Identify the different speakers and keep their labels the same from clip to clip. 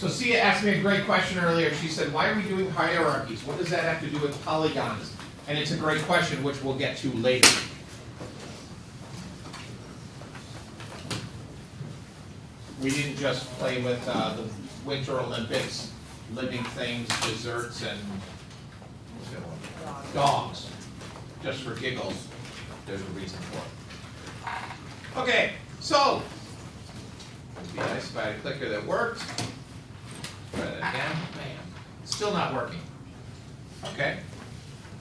Speaker 1: So Sia asked me a great question earlier. She said, why are we doing hierarchies? What does that have to do with polygons? And it's a great question, which we'll get to later. We didn't just play with the Winter Olympics, living things, desserts, and dogs, just for giggles. There's a reason for it. Okay, so, it'd be nice if I had a clicker that worked. Try that again. Man, it's still not working. Okay,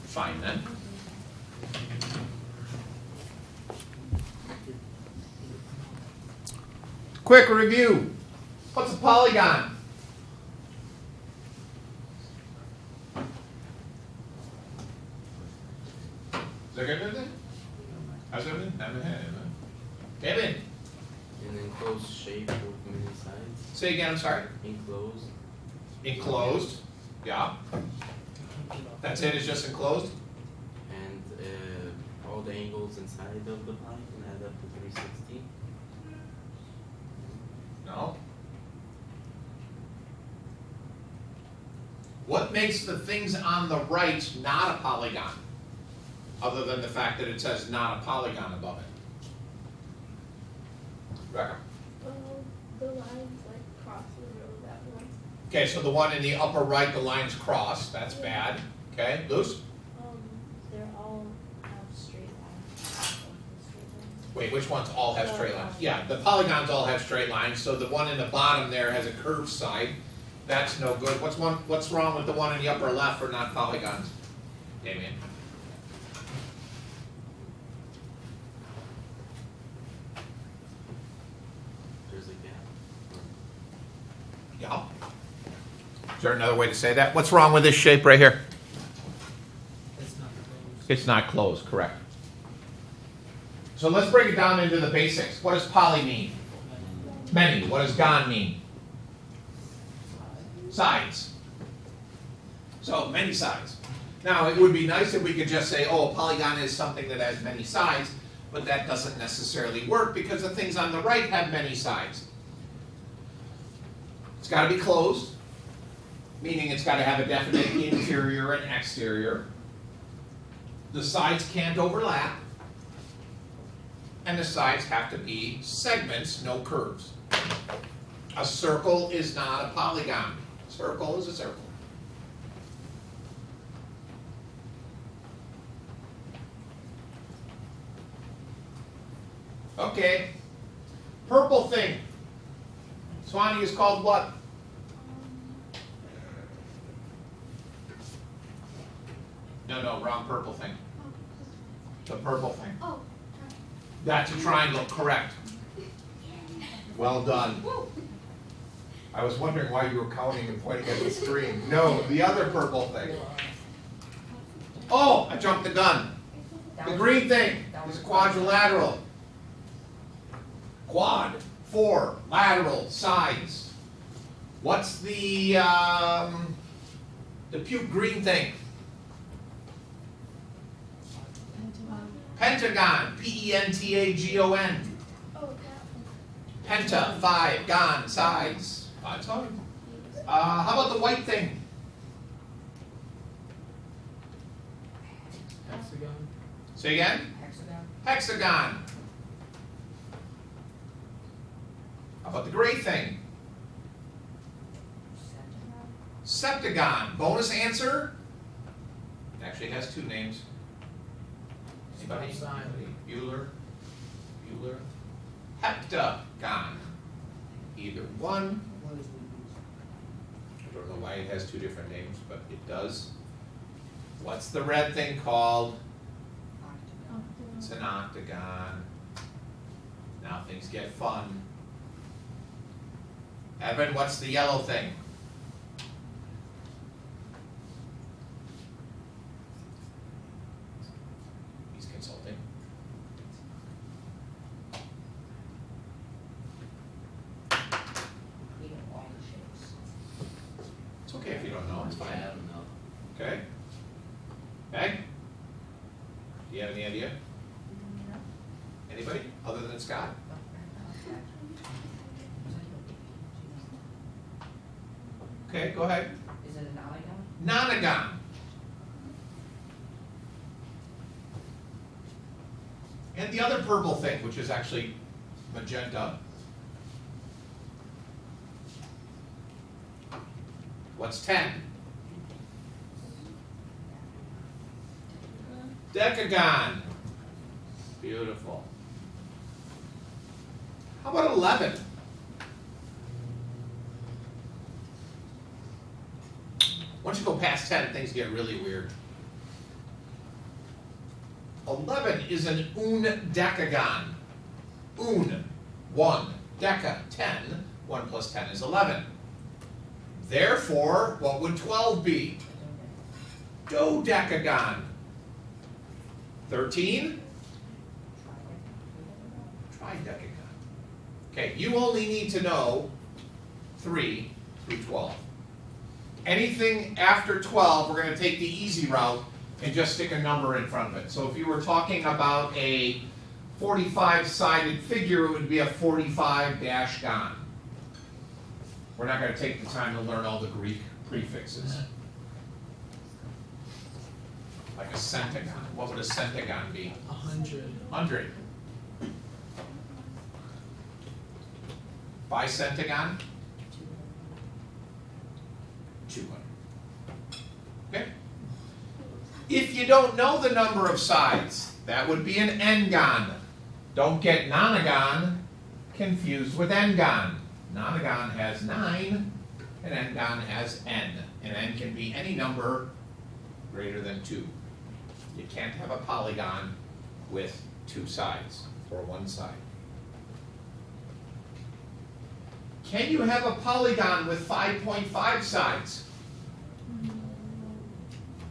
Speaker 1: fine then. Quick review. What's a polygon? Is there good with it? How's everything? Kevin.
Speaker 2: An enclosed shape with many sides.
Speaker 1: Say again, I'm sorry.
Speaker 2: Enclosed.
Speaker 1: Enclosed. Yeah. That's it, it's just enclosed?
Speaker 2: And all the angles inside of the polygon add up to 360.
Speaker 1: No. What makes the things on the right not a polygon? Other than the fact that it says not a polygon above it. Rebecca?
Speaker 3: The lines like cross the road that one.
Speaker 1: Okay, so the one in the upper right, the lines cross. That's bad. Okay, Luce?
Speaker 3: They're all have straight lines.
Speaker 1: Wait, which ones all have straight lines? Yeah, the polygons all have straight lines, so the one in the bottom there has a curved side. That's no good. What's wrong with the one in the upper left for not polygons? Damien?
Speaker 2: There's a gap.
Speaker 1: Yeah. Is there another way to say that? What's wrong with this shape right here?
Speaker 4: It's not closed.
Speaker 1: It's not closed, correct. So let's break it down into the basics. What does poly mean? Many. What does gon mean? Sides. So many sides. Now it would be nice if we could just say, oh, a polygon is something that has many sides, but that doesn't necessarily work because the things on the right have many sides. It's got to be closed, meaning it's got to have a definite interior and exterior. The sides can't overlap, and the sides have to be segments, no curves. A circle is not a polygon. A circle is a circle. Okay. Purple thing. Swanee is called what? No, wrong purple thing. The purple thing.
Speaker 3: Oh.
Speaker 1: That's a triangle, correct. Well done. I was wondering why you were counting and pointing at the screen. No, the other purple thing. Oh, I jumped the gun. The green thing is a quadrilateral. Quad, 4, lateral, sides. What's the puke green thing? Pentagon, P-E-N-T-A-G-O-N.
Speaker 3: Oh, that
Speaker 1: Penta, 5, gon, sides. That's hard. How about the white thing?
Speaker 4: Hexagon.
Speaker 1: Say again?
Speaker 4: Hexagon.
Speaker 1: Hexagon. How about the gray thing? Septagon. Bonus answer? It actually has 2 names. Anybody? Bueller? Heptagon. Either one. I don't know why it has 2 different names, but it does. What's the red thing called? It's an octagon. Now things get fun. Evan, what's the yellow thing? He's consulting. It's okay if you don't know, it's fine.
Speaker 2: I don't know.
Speaker 1: Okay. Meg? Do you have any idea? Anybody other than Scott? Okay, go ahead.
Speaker 5: Is it a Nonagon?
Speaker 1: Nonagon. And the other purple thing, which is actually magenta. What's 10? Decagon. Beautiful. How about 11? Once you go past 10, things get really weird. 11 is an decagon. 1, deca, 10. 1 plus 10 is 11. Therefore, what would 12 be? Dodecagon. 13? Tridecagon. Okay, you only need to know 3 through 12. Anything after 12, we're going to take the easy route and just stick a number in front of it. So if you were talking about a 45-sided figure, it would be a 45-gon. We're not going to take the time to learn all the Greek prefixes. Like a centagon. What would a centagon be?
Speaker 4: 100.
Speaker 1: 100. Bicentagon? 200. Okay? If you don't know the number of sides, that would be an n-gon. Don't get nonagon confused with n-gon. Nonagon has 9, and n-gon has n. And n can be any number greater than 2. You can't have a polygon with 2 sides, or 1 side. Can you have a polygon with 5.5 sides?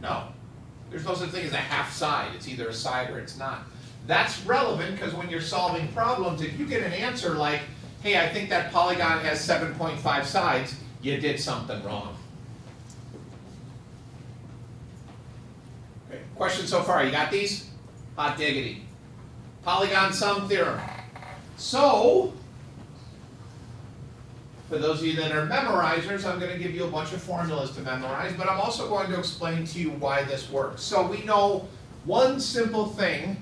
Speaker 1: No. There's no such thing as a half side. It's either a side or it's not. That's relevant because when you're solving problems, if you get an answer like, hey, I think that polygon has 7.5 sides, you did something wrong. Okay. Question so far, you got these? Hot diggity. Polygon Sum Theorem. So, for those of you that are memorizers, I'm going to give you a bunch of formulas to memorize, but I'm also going to explain to you why this works. So we know one simple thing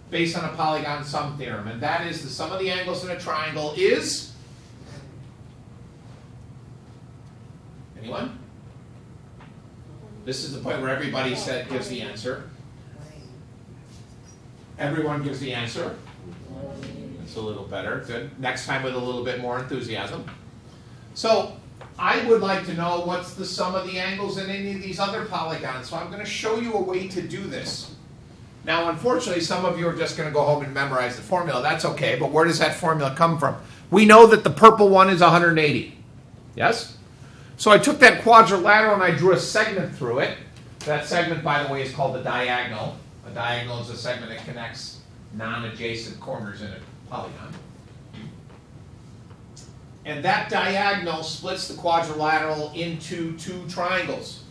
Speaker 1: based on a Polygon Sum Theorem, and that is the sum of the angles in a triangle is? Anyone? This is the point where everybody gives the answer. Everyone gives the answer. It's a little better. Good. Next time with a little bit more enthusiasm. So I would like to know what's the sum of the angles in any of these other polygons. So I'm going to show you a way to do this. Now, unfortunately, some of you are just going to go home and memorize the formula. That's okay, but where does that formula come from? We know that the purple one is 180. Yes? So I took that quadrilateral and I drew a segment through it. That segment, by the way, is called the diagonal. A diagonal is a segment that connects non-adjacent corners in a polygon. And that diagonal splits the quadrilateral into 2 triangles.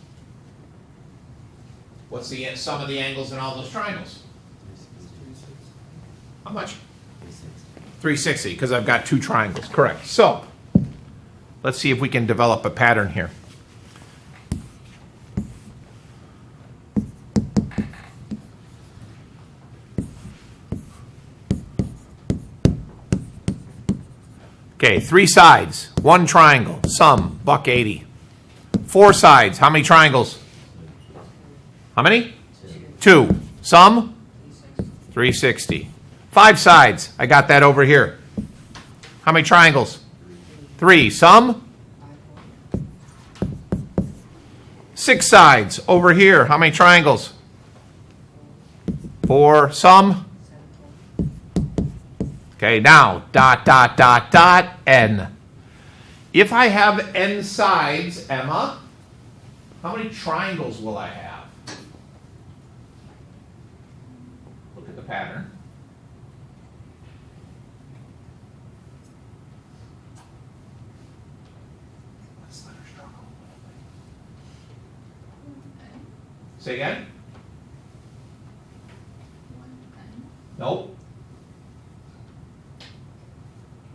Speaker 1: What's the sum of the angles in all those triangles? How much? 360, because I've got 2 triangles. Correct. So, let's see if we can develop a pattern here. Okay, 3 sides, 1 triangle, sum, $1.80. 4 sides, how many triangles? How many? 2. Sum? 360. 5 sides, I got that over here. How many triangles? 3. Sum? 6 sides, over here, how many triangles? 4. Sum? Okay, now, dot, dot, dot, dot, n. If I have n sides, Emma, how many triangles will I have? Look at the pattern. Let's let her struggle. Say again? Nope.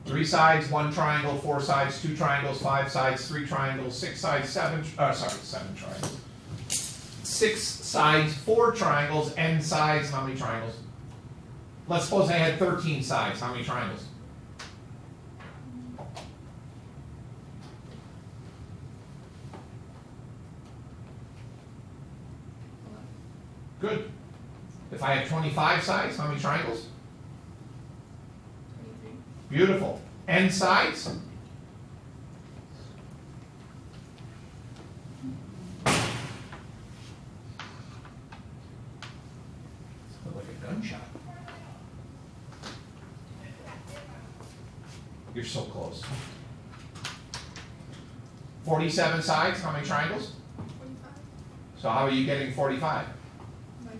Speaker 1: 3 3 sides, 1 triangle, 4 sides, 2 triangles, 5 sides, 3 triangles, 6 sides, 7 triangles. 6 sides, 4 triangles, n sides, how many triangles? Let's suppose I had 13 sides, how many triangles? Good. If I had 25 sides, how many triangles?
Speaker 3: 23.
Speaker 1: Beautiful. N sides? Like a gunshot. You're so close. 47 sides, how many triangles?
Speaker 3: 45.
Speaker 1: So how are you getting 45?
Speaker 3: Minus 2.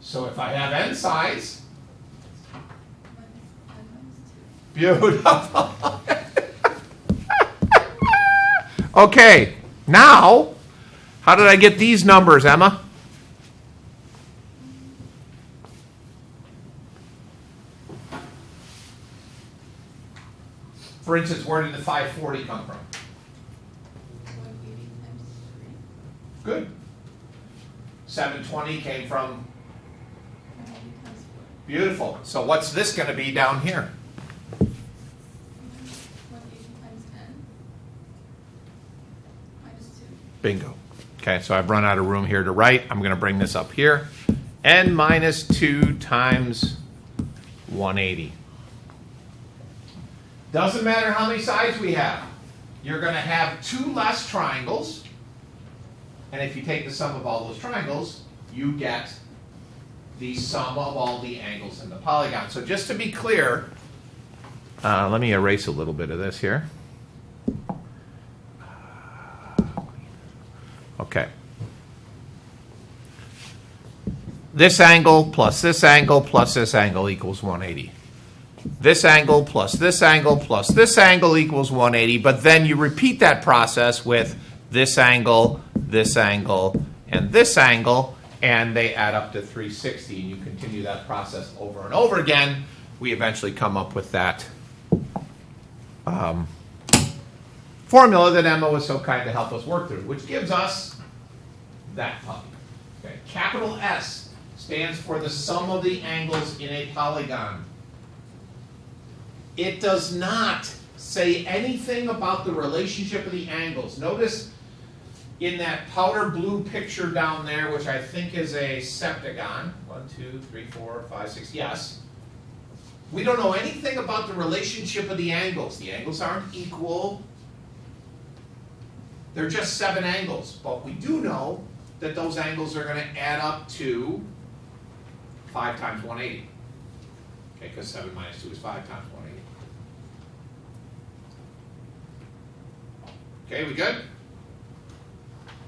Speaker 1: So if I have n sides,
Speaker 3: Minus 2.
Speaker 1: beautiful. Okay, now, how did I get these numbers, Emma? For instance, where did the 540 come from?
Speaker 3: 180 times 3.
Speaker 1: Good. 720 came from,
Speaker 3: 180 times 4.
Speaker 1: beautiful. So what's this going to be down here?
Speaker 3: 180 times n. Minus 2.
Speaker 1: Bingo. Okay, so I've run out of room here to write. I'm going to bring this up here. N minus 2 times 180. Doesn't matter how many sides we have. You're going to have 2 less triangles. And if you take the sum of all those triangles, you get the sum of all the angles in the polygon. So just to be clear, let me erase a little bit of this here. Okay. This angle plus this angle plus this angle equals 180. This angle plus this angle plus this angle equals 180, but then you repeat that process with this angle, and this angle, and they add up to 360, and you continue that process over and over again. We eventually come up with that formula that Emma was so kind to help us work through, which gives us that puppy. Okay. Capital S stands for the sum of the angles in a polygon. It does not say anything about the relationship of the angles. Notice in that powder blue picture down there, which I think is a septagon, 1, 2, 3, 4, 5, 6, yes. We don't know anything about the relationship of the angles. The angles aren't equal. They're just 7 angles. But we do know that those angles are going to add up to 5 times 180. Okay, because 7 minus 2 is 5 times 180. Okay, we good?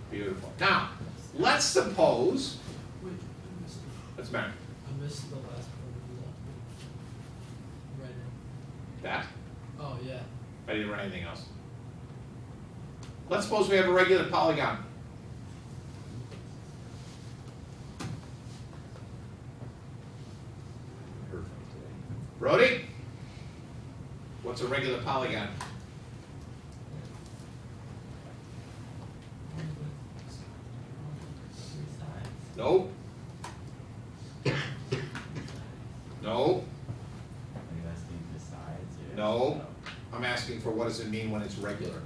Speaker 1: Beautiful. Now, let's suppose,
Speaker 4: Wait, I missed,
Speaker 1: what's the matter?
Speaker 4: I missed the last part of the writing.
Speaker 1: That?
Speaker 4: Oh, yeah.
Speaker 1: I didn't write anything else. Let's suppose we have a regular polygon. Brody? What's a regular polygon? No. No.
Speaker 2: Are you asking the sides? Or
Speaker 1: No. I'm asking for what does it mean when it's regular?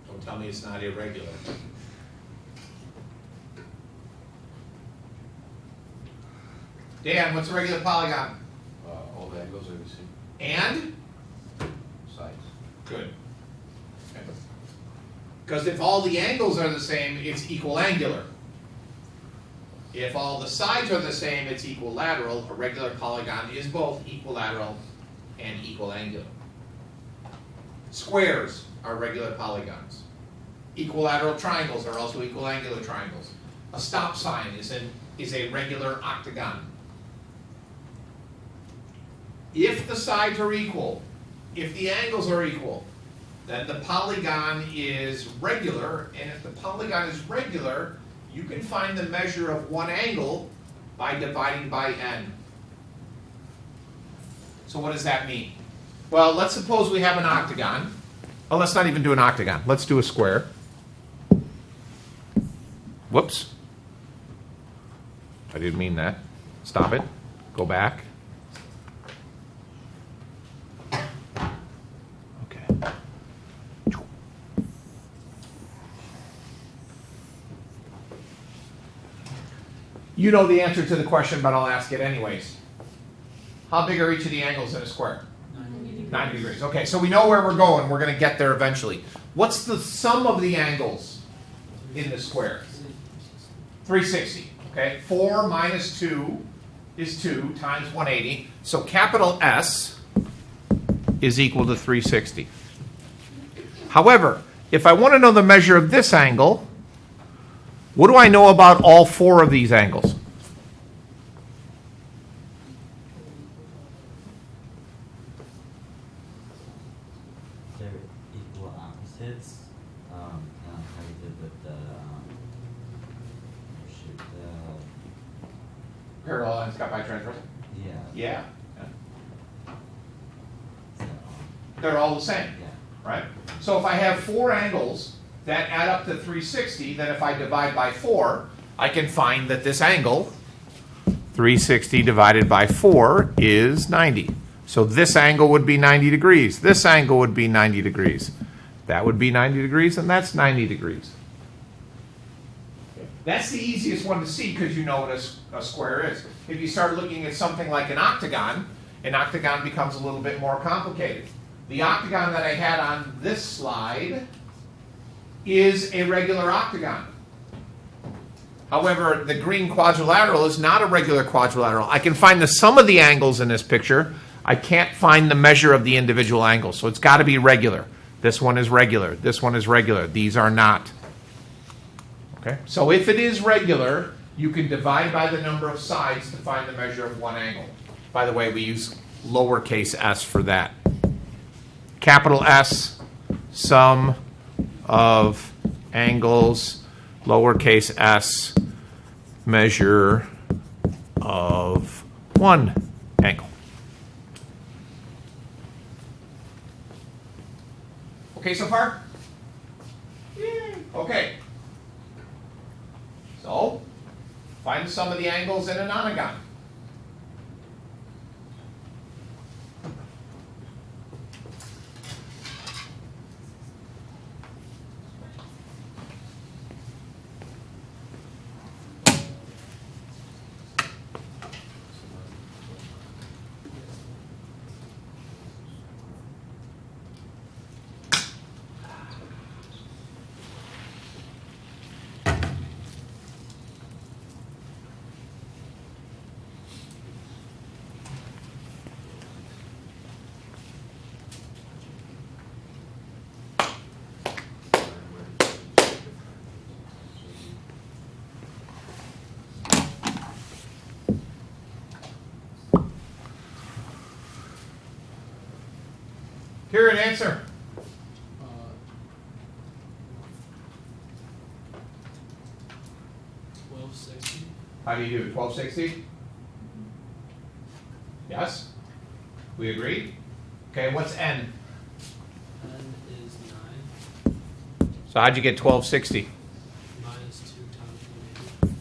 Speaker 1: Don't tell me it's not irregular. Dan, what's a regular polygon?
Speaker 5: All the angles are the same
Speaker 1: And?
Speaker 5: sides.
Speaker 1: Good. Because if all the angles are the same, it's equiangular. If all the sides are the same, it's equilateral. A regular polygon is both equilateral and equiangular. Squares are regular polygons. Equilateral triangles are also equiangular triangles. A stop sign is a regular octagon. If the sides are equal, if the angles are equal, then the polygon is regular, and if the polygon is regular, you can find the measure of one angle by dividing by n. So what does that mean? Well, let's suppose we have an octagon. Oh, let's not even do an octagon. Let's do a square. Whoops. I didn't mean that. Stop it. Go back. Okay. You know the answer to the question, but I'll ask it anyways. How big are each of the angles in a square? 90 degrees. Okay, so we know where we're going. We're going to get there eventually. What's the sum of the angles in the square? 360. Okay, 4 minus 2 is 2 times 180. So capital S is equal to 360. However, if I want to know the measure of this angle, what do I know about all four of these angles?
Speaker 6: They're equal opposites. How you did with the
Speaker 1: Parallel lines cut by transversal?
Speaker 6: yeah.
Speaker 1: Yeah.
Speaker 6: So,
Speaker 1: They're all the same,
Speaker 6: yeah.
Speaker 1: right? So if I have four angles that add up to 360, then if I divide by 4, I can find that this angle, 360 divided by 4, is 90. So this angle would be 90 degrees. This angle would be 90 degrees. That would be 90 degrees, and that's 90 degrees. That's the easiest one to see because you know what a square is. If you start looking at something like an octagon becomes a little bit more complicated. The octagon that I had on this slide is a regular octagon. However, the green quadrilateral is not a regular quadrilateral. I can find the sum of the angles in this picture. I can't find the measure of the individual angles, so it's got to be regular. This one is regular. This one is regular. These are not. Okay? So if it is regular, you can divide by the number of sides to find the measure of one angle. By the way, we use lowercase s for that. Capital S, sum of angles, lowercase s, measure of one angle. Okay so far? Yay. Okay. So, find the sum of the angles in a nonagon. Here an answer.
Speaker 4: 1260.
Speaker 1: How do you do? 1260? Yes? We agree? Okay, what's n?
Speaker 4: N is 9
Speaker 1: So how'd you get 1260?
Speaker 4: minus 2 times 180.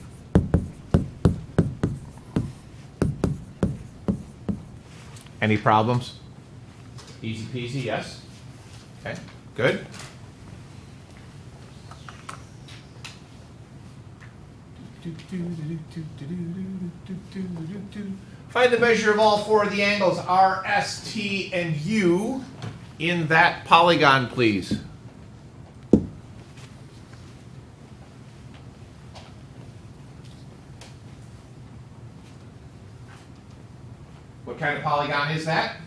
Speaker 1: Any problems? Easy peasy, yes? Okay, good. Find the measure of all four of the angles R, S, T, and U in that polygon, please. What kind of polygon is that?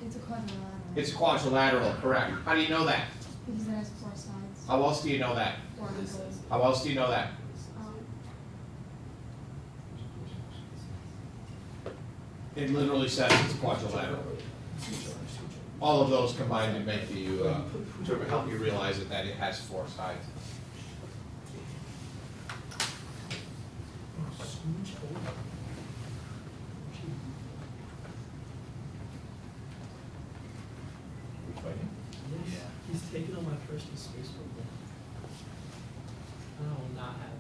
Speaker 7: It's a quadrilateral.
Speaker 1: It's quadrilateral, correct. How do you know that?
Speaker 7: Because it has 4 sides.
Speaker 1: How else do you know that?
Speaker 7: 4 angles.
Speaker 1: How else do you know that? It literally says it's quadrilateral. All of those combined to make you, to help you realize that it has 4 sides.
Speaker 4: Scooch over. Yes, he's taking on my personal space for that. I will not have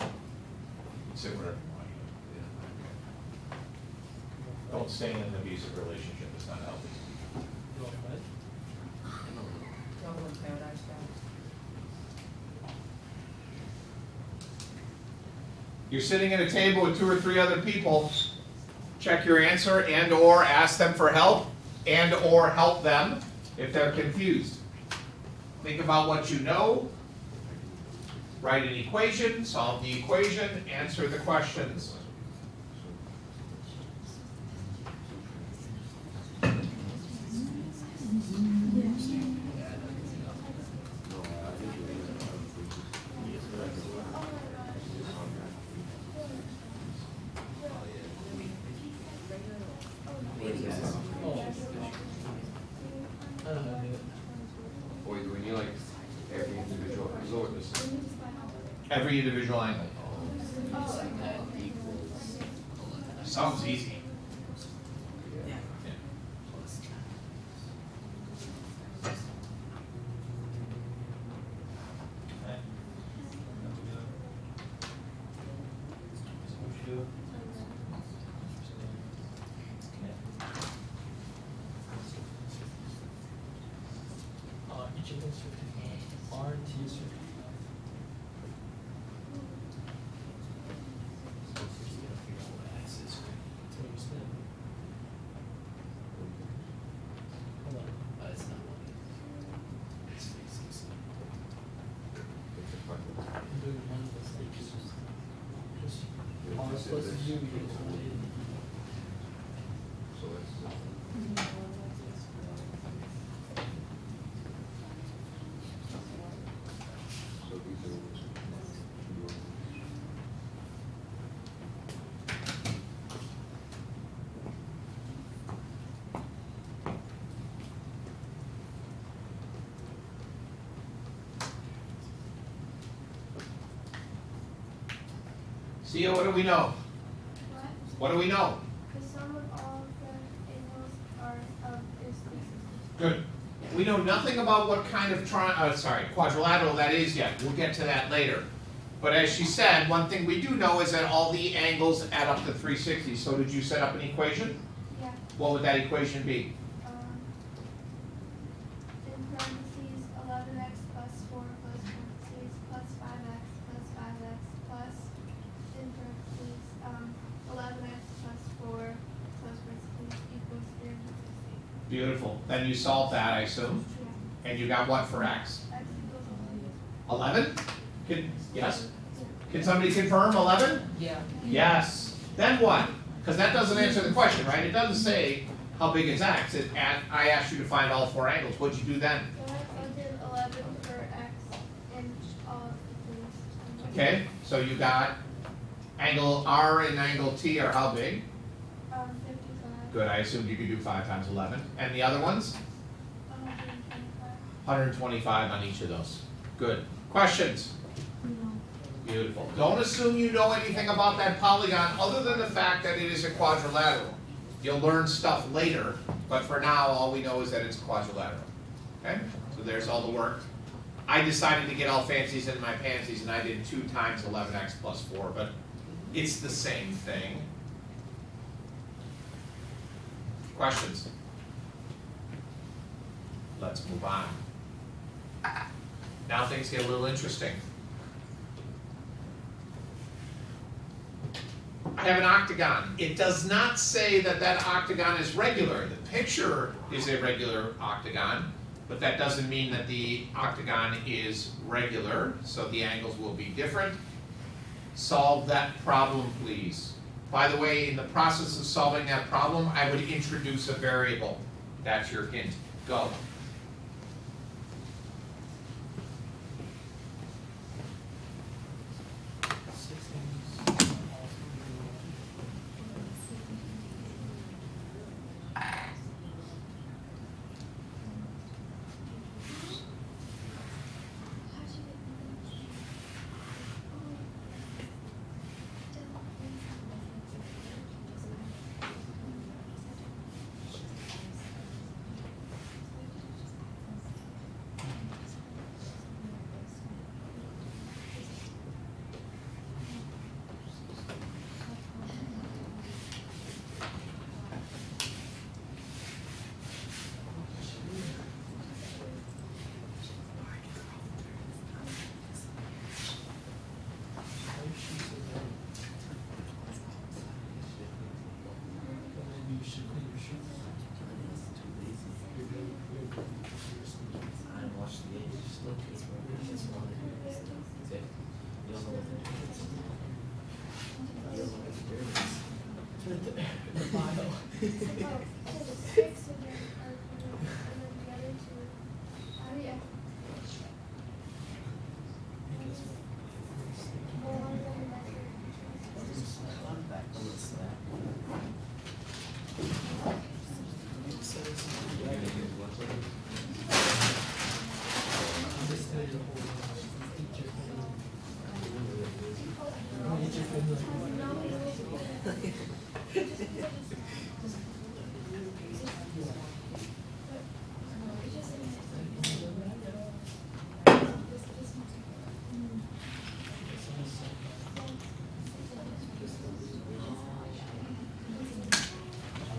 Speaker 4: it.
Speaker 1: Say whatever you want. Don't stay in an abusive relationship, it's not healthy.
Speaker 4: You want what?
Speaker 8: Double in paradise down.
Speaker 1: You're sitting at a table with 2 or 3 other people, check your answer and or ask them for help and or help them if they're confused. Think about what you know, write an equation, solve the equation, answer the questions.
Speaker 4: I don't have it.
Speaker 5: Or do we need like every individual angle or this?
Speaker 1: Every individual angle. Sounds easy.
Speaker 2: Yeah.
Speaker 4: Each of those are R and T is 50. That's what you said. Hold on.
Speaker 2: It's not one. It's 6.
Speaker 4: I'm doing one mistake. Just R plus U equals 180.
Speaker 5: So that's, so these are.
Speaker 1: See, what do we know?
Speaker 3: What?
Speaker 1: What do we know?
Speaker 3: The sum of all of the angles is 360.
Speaker 1: Good. We know nothing about what kind of quadrilateral that is yet. We'll get to that later. But as she said, one thing we do know is that all the angles add up to 360. So did you set up an equation?
Speaker 3: Yeah.
Speaker 1: What would that equation be?
Speaker 3: In parentheses, 11x plus 4 plus parentheses plus 5x plus 5x plus in parentheses 11x plus 4 plus parentheses equals 360.
Speaker 1: Beautiful. Then you solved that, I assume.
Speaker 3: Yeah.
Speaker 1: And you got what for x?
Speaker 3: X equals 11.
Speaker 1: 11? Yes? Can somebody confirm 11?
Speaker 8: Yeah.
Speaker 1: Yes. Then what? Because that doesn't answer the question, right? It doesn't say how big is x. I asked you to find all 4 angles. What'd you do then?
Speaker 3: So I did 11 for x in all of the things.
Speaker 1: Okay, so you got angle R and angle T are how big?
Speaker 3: 55.
Speaker 1: Good, I assumed you could do 5 times 11. And the other ones?
Speaker 3: 125.
Speaker 1: 125 on each of those. Good. Questions?
Speaker 7: No.
Speaker 1: Beautiful. Don't assume you know anything about that polygon other than the fact that it is a quadrilateral. You'll learn stuff later, but for now all we know is that it's quadrilateral. Okay? So there's all the work. I decided to get all fancies in my pansies and I did 2 times 11x plus 4, but it's the same thing. Questions? Let's move on. Now things get a little interesting. I have an octagon. It does not say that that octagon is regular. The picture is a regular octagon, but that doesn't mean that the octagon is regular, so the angles will be different. Solve that problem, please. By the way, in the process of solving that problem, I would introduce a variable. That's your hint. Go.
Speaker 4: The file.
Speaker 3: Oh, because it's 6 and then the other 2. How do you? Well, one of them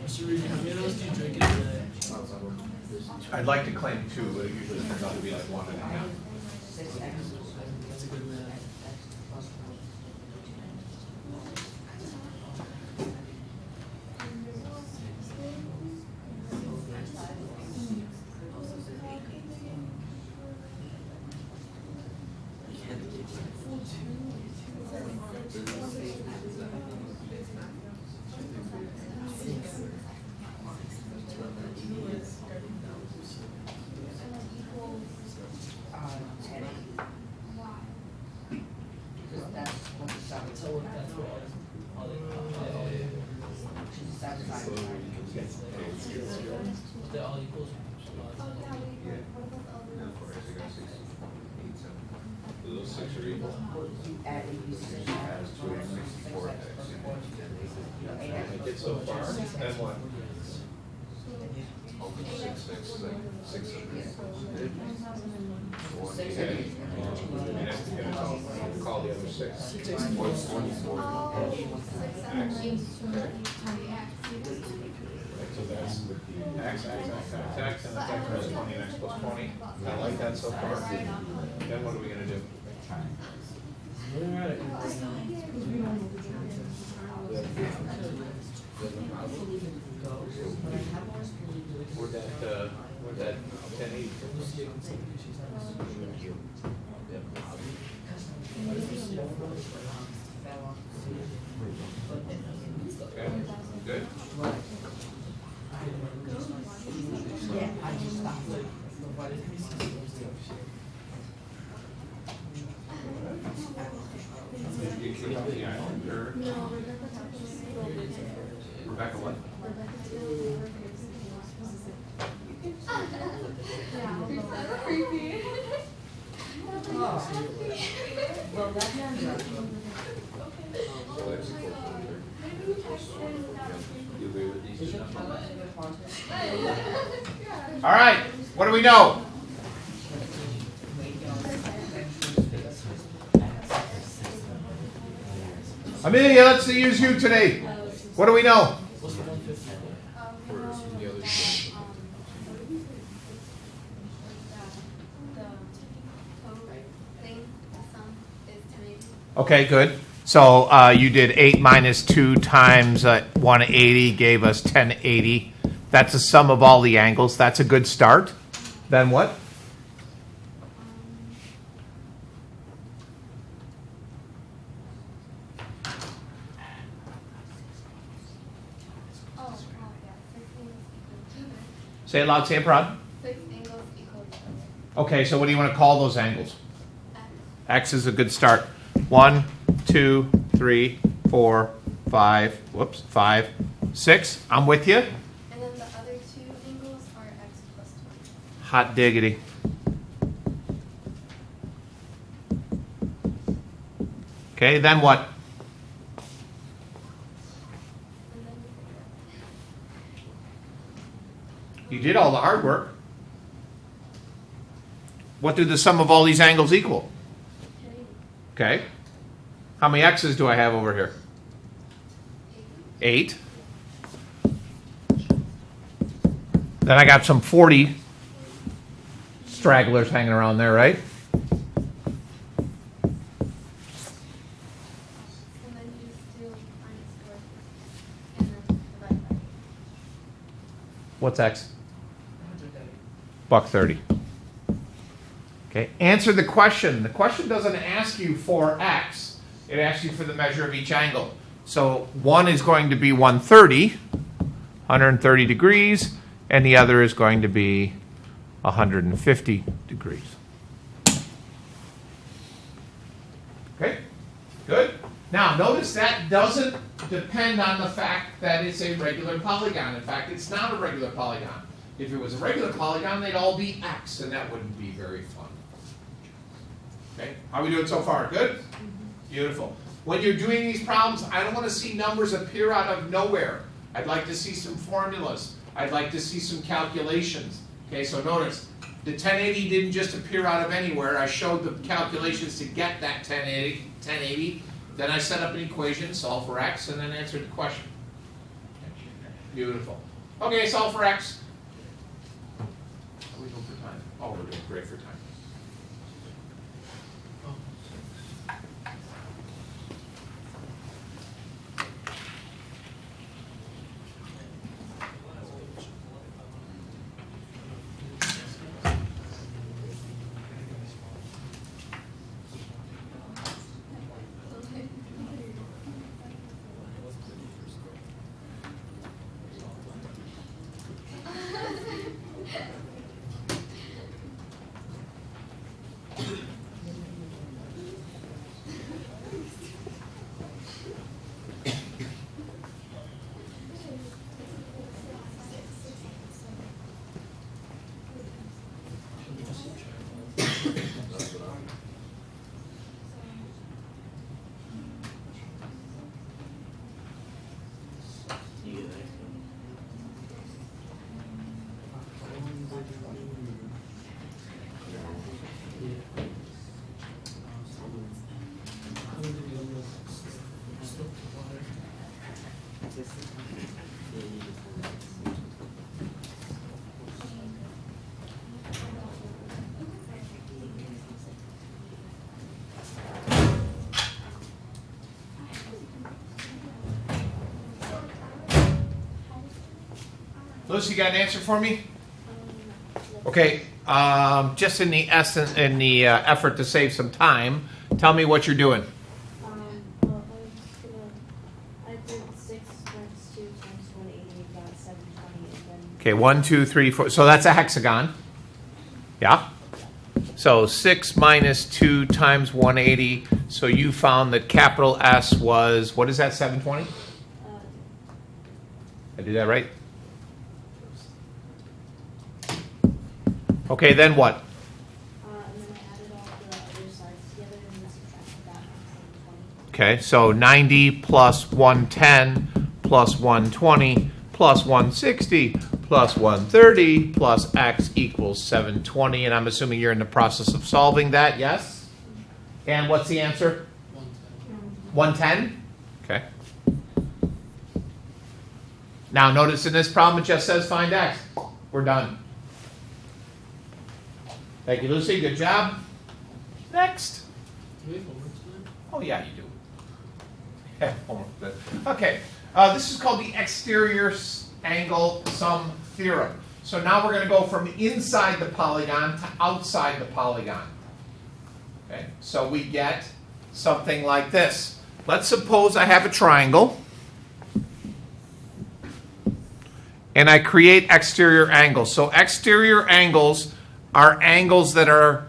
Speaker 4: Mr. Reed, how many of those do you drink in a day?
Speaker 1: I'd like to claim 2, but it usually turns out to be like 1.5.
Speaker 4: That's a good man. That's what all they're all equals.
Speaker 3: Oh, yeah, what about the other ones?
Speaker 1: Those 6 are equal. Make it so far, then what? 6 call the other 6.
Speaker 3: Oh, 6 and 8.
Speaker 1: So that's x, and that's x plus 20, and x plus 20. I like that so far. Then what are we gonna do? Where'd that 1080? Okay, good. Did you kick off the island, or? Rebecca what?
Speaker 3: Creepy.
Speaker 8: Well, that's
Speaker 1: So that's equal to 100. You agree with these two numbers? All right, what do we know? Amelia, let's use you today. What do we know?
Speaker 4: What's the 150?
Speaker 1: Okay, good. So you did 8 minus 2 times 180 gave us 1080. That's the sum of all the angles. That's a good start. Then what? Say it loud, say it proud.
Speaker 3: 6 angles equal to
Speaker 1: Okay, so what do you want to call those angles?
Speaker 3: x.
Speaker 1: X is a good start. 1, 2, 3, 4, 5. Whoops, 5, 6. I'm with you.
Speaker 3: And then the other 2 angles are x plus 20.
Speaker 1: Hot diggity. Okay, then what?
Speaker 3: And then
Speaker 1: You did all the hard work. What do the sum of all these angles equal? Okay. How many x's do I have over here? 8. Then I got some 40 stragglers hanging around there, right?
Speaker 3: And then you just do minus 4 and then divide by 8.
Speaker 1: What's x? $1.30. Okay, answer the question. The question doesn't ask you for x. It asks you for the measure of each angle. So one is going to be 130 degrees, and the other is going to be 150 degrees. Okay, good. Now notice that doesn't depend on the fact that it's a regular polygon. In fact, it's not a regular polygon. If it was a regular polygon, they'd all be x, and that wouldn't be very fun. Okay, how are we doing so far? Good? Beautiful. When you're doing these problems, I don't want to see numbers appear out of nowhere. I'd like to see some formulas. I'd like to see some calculations. Okay, so notice, the 1080 didn't just appear out of anywhere. I showed the calculations to get that 1080. Then I set up an equation, solve for x, and then answered the question. Beautiful. Okay, solve for x. How are we doing for time? Oh, we're doing great for time.
Speaker 2: You get that?
Speaker 1: Lucy, you got an answer for me? Okay, just in the effort to save some time, tell me what you're doing.
Speaker 9: Well, I did 6 times 2 times 180, got 720, and then.
Speaker 1: Okay, 1, 2, 3, 4. So that's a hexagon. Yeah? So 6 minus 2 times 180. So you found that capital S was, what is that, 720? I did that right? Okay, then what?
Speaker 9: And then I added all the other sides together and then subtracted that from 720.
Speaker 1: Okay, so 90 plus 110 plus 120 plus 160 plus 130 plus x equals 720. And I'm assuming you're in the process of solving that, yes? And what's the answer? 110? Okay. Now notice in this problem it just says find x. We're done. Thank you, Lucy. Good job. Next.
Speaker 4: Do we have homework tonight?
Speaker 1: Oh, yeah, you do. Yeah, homework. Good. Okay. This is called the exterior angle sum theorem. So now we're going to go from inside the polygon to outside the polygon. Okay. So we get something like this. Let's suppose I have a triangle. And I create exterior angles. So exterior angles are angles that are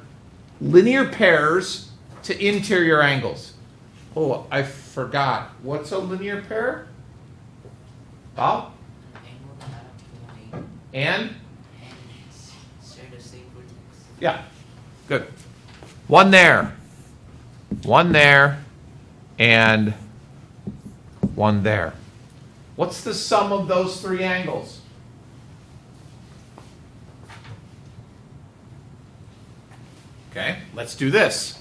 Speaker 1: linear pairs to interior angles. Oh, I forgot. What's a linear pair? Bob? And? Yeah, good. One there, and one there. What's the sum of those three angles? Okay, let's do this.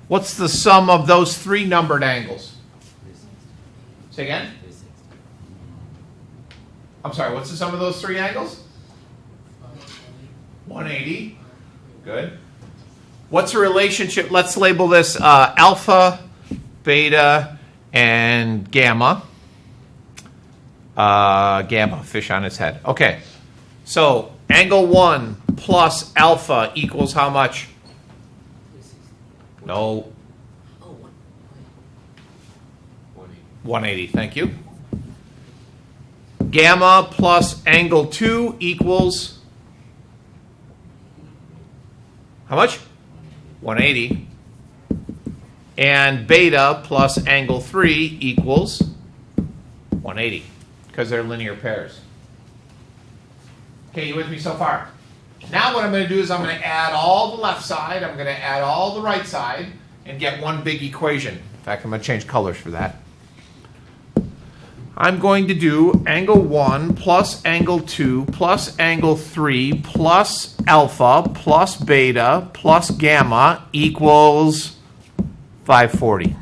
Speaker 1: What's the sum of those three numbered angles? Say again? I'm sorry, what's the sum of those three angles? 180. Good. What's the relationship? Let's label this alpha, beta, and gamma. Gamma, fish on its head. Okay, so angle 1 plus alpha equals how much? No,
Speaker 2: Oh, what?
Speaker 1: 180, thank you. Gamma plus angle 2 equals how much? 180. And beta plus angle 3 equals 180, because they're linear pairs. Okay, you with me so far? Now what I'm going to do is I'm going to add all the left side, I'm going to add all the right side, and get one big equation. In fact, I'm going to change colors for that. I'm going to do angle 1 plus angle 2 plus angle 3 plus alpha plus beta plus gamma equals 540.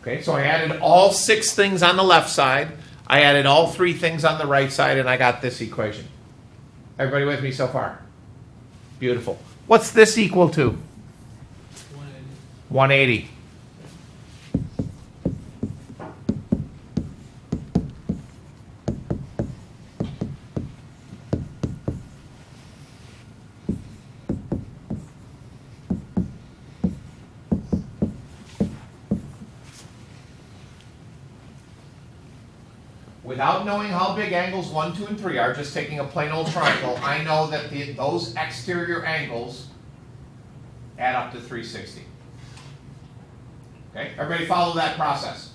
Speaker 1: Okay, so I added all 6 things on the left side. I added all 3 things on the right side, and I got this equation. Everybody with me so far? Beautiful. What's this equal to? 180. Without knowing how big angles 1, 2, and 3 are, just taking a plain old triangle, I know that those exterior angles add up to 360. Okay, everybody follow that process?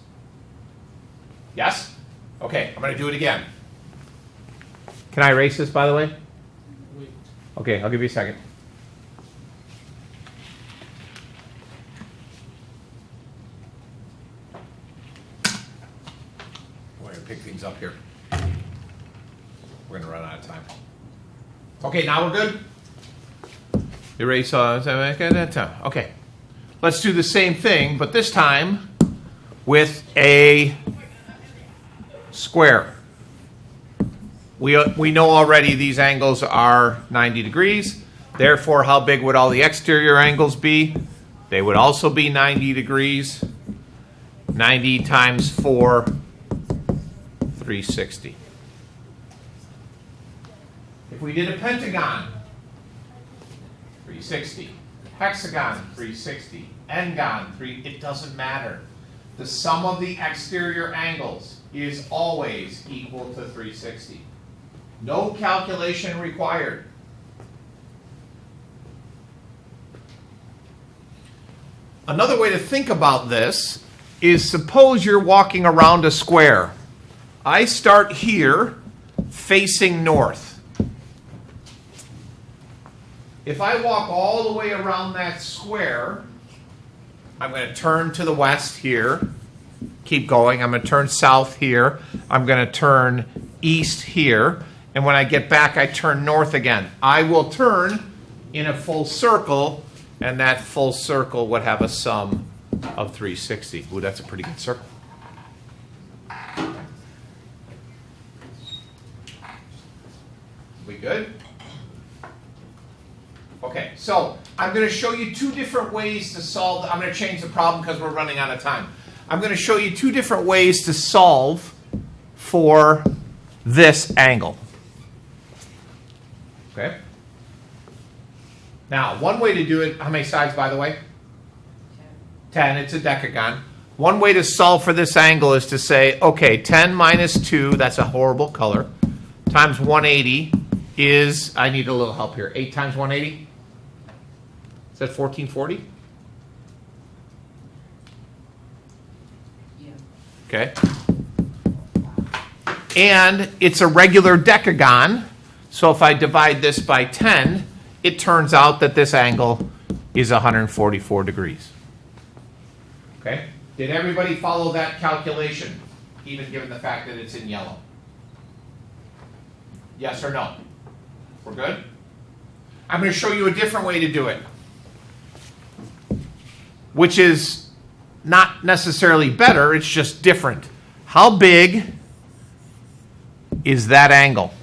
Speaker 1: Yes? Okay, I'm going to do it again. Can I erase this, by the way?
Speaker 4: Wait.
Speaker 1: Okay, I'll give you a second. We're going to pick things up here. We're going to run out of time. Okay, now we're good? Erase okay. Let's do the same thing, but this time with a square. We know already these angles are 90 degrees. Therefore, how big would all the exterior angles be? They would also be 90 degrees. 90 times 4, 360. If we did a pentagon, 360. Hexagon, 360. Nonagon, it doesn't matter. The sum of the exterior angles is always equal to 360. No calculation required. Another way to think about this is suppose you're walking around a square. I start here facing north. If I walk all the way around that square, I'm going to turn to the west here, keep going. I'm going to turn south here. I'm going to turn east here. And when I get back, I turn north again. I will turn in a full circle, and that full circle would have a sum of 360. Ooh, that's a pretty good circle. We good? Okay, so I'm going to show you 2 different ways to solve. I'm going to change the problem because we're running out of time. I'm going to show you 2 different ways to solve for this angle. Okay? Now, one way to do it, how many sides, by the way? 10. It's a decagon. One way to solve for this angle is to say, okay, 10 minus 2, that's a horrible color, times 180 is, I need a little help here, 8 times 180? Is that 1440?
Speaker 8: Yeah.
Speaker 1: Okay. And it's a regular decagon, so if I divide this by 10, it turns out that this angle is 144 degrees. Okay? Did everybody follow that calculation, even given the fact that it's in yellow? Yes or no? We're good? I'm going to show you a different way to do it, which is not necessarily better, it's just different. How big is that angle?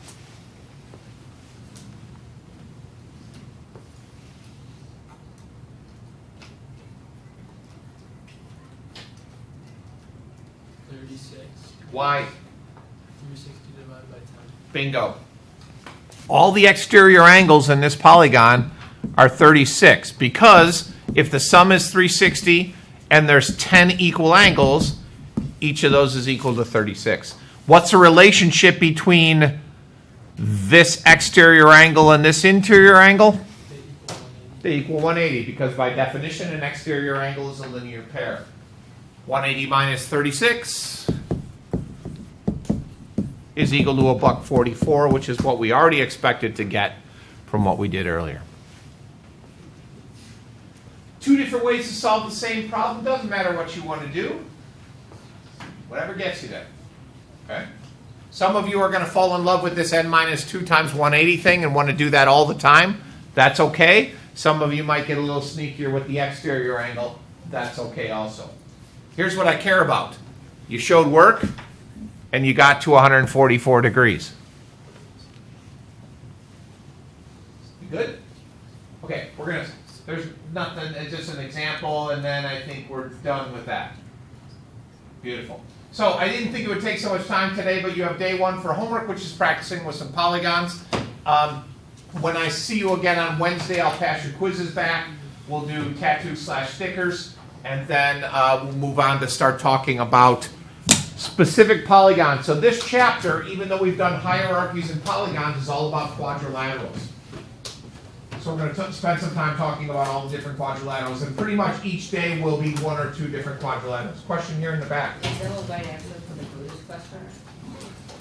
Speaker 4: $36.
Speaker 1: Why?
Speaker 4: 360 divided by 10.
Speaker 1: Bingo. all the exterior angles in this polygon are 36, because if the sum is 360 and there's 10 equal angles, each of those is equal to 36. What's the relationship between this exterior angle and this interior angle? They equal 180, because by definition an exterior angle is a linear pair. 180 minus 36 is equal to $1.44, which is what we already expected to get from what we did earlier. Two different ways to solve the same problem. Doesn't matter what you want to do. Whatever gets you there. Okay? Some of you are going to fall in love with this n minus 2 times 180 thing and want to do that all the time. That's okay. Some of you might get a little sneakier with the exterior angle. That's okay also. Here's what I care about. You showed work, and you got to 144 degrees. You good? Okay, there's nothing, it's just an example, and then I think we're done with that. Beautiful. So I didn't think it would take so much time today, but you have day 1 for homework, which is practicing with some polygons. When I see you again on Wednesday, I'll pass your quizzes back. We'll do tattoo/stickers, and then we'll move on to start talking about specific polygons. So this chapter, even though we've done hierarchies and polygons, is all about quadrilaterals. So we're going to spend some time talking about all the different quadrilaterals, and pretty much each day will be 1 or 2 different quadrilaterals. Question here in the back.
Speaker 8: Is there a right answer for the Buddhist question?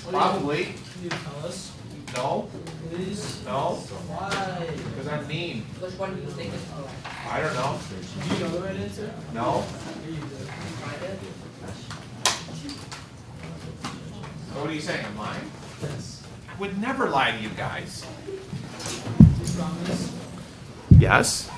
Speaker 1: Probably.
Speaker 4: Can you tell us,
Speaker 1: No.
Speaker 4: please?
Speaker 1: No.
Speaker 4: Why?
Speaker 1: Because I'm mean.
Speaker 8: Which one do you think is correct?
Speaker 1: I don't know.
Speaker 4: Do you know the right answer?
Speaker 1: No.
Speaker 4: Here you go.
Speaker 8: Find it?
Speaker 1: So what are you saying? I'm lying?
Speaker 4: Yes.
Speaker 1: I would never lie to you guys.
Speaker 4: Do you promise?
Speaker 1: Yes.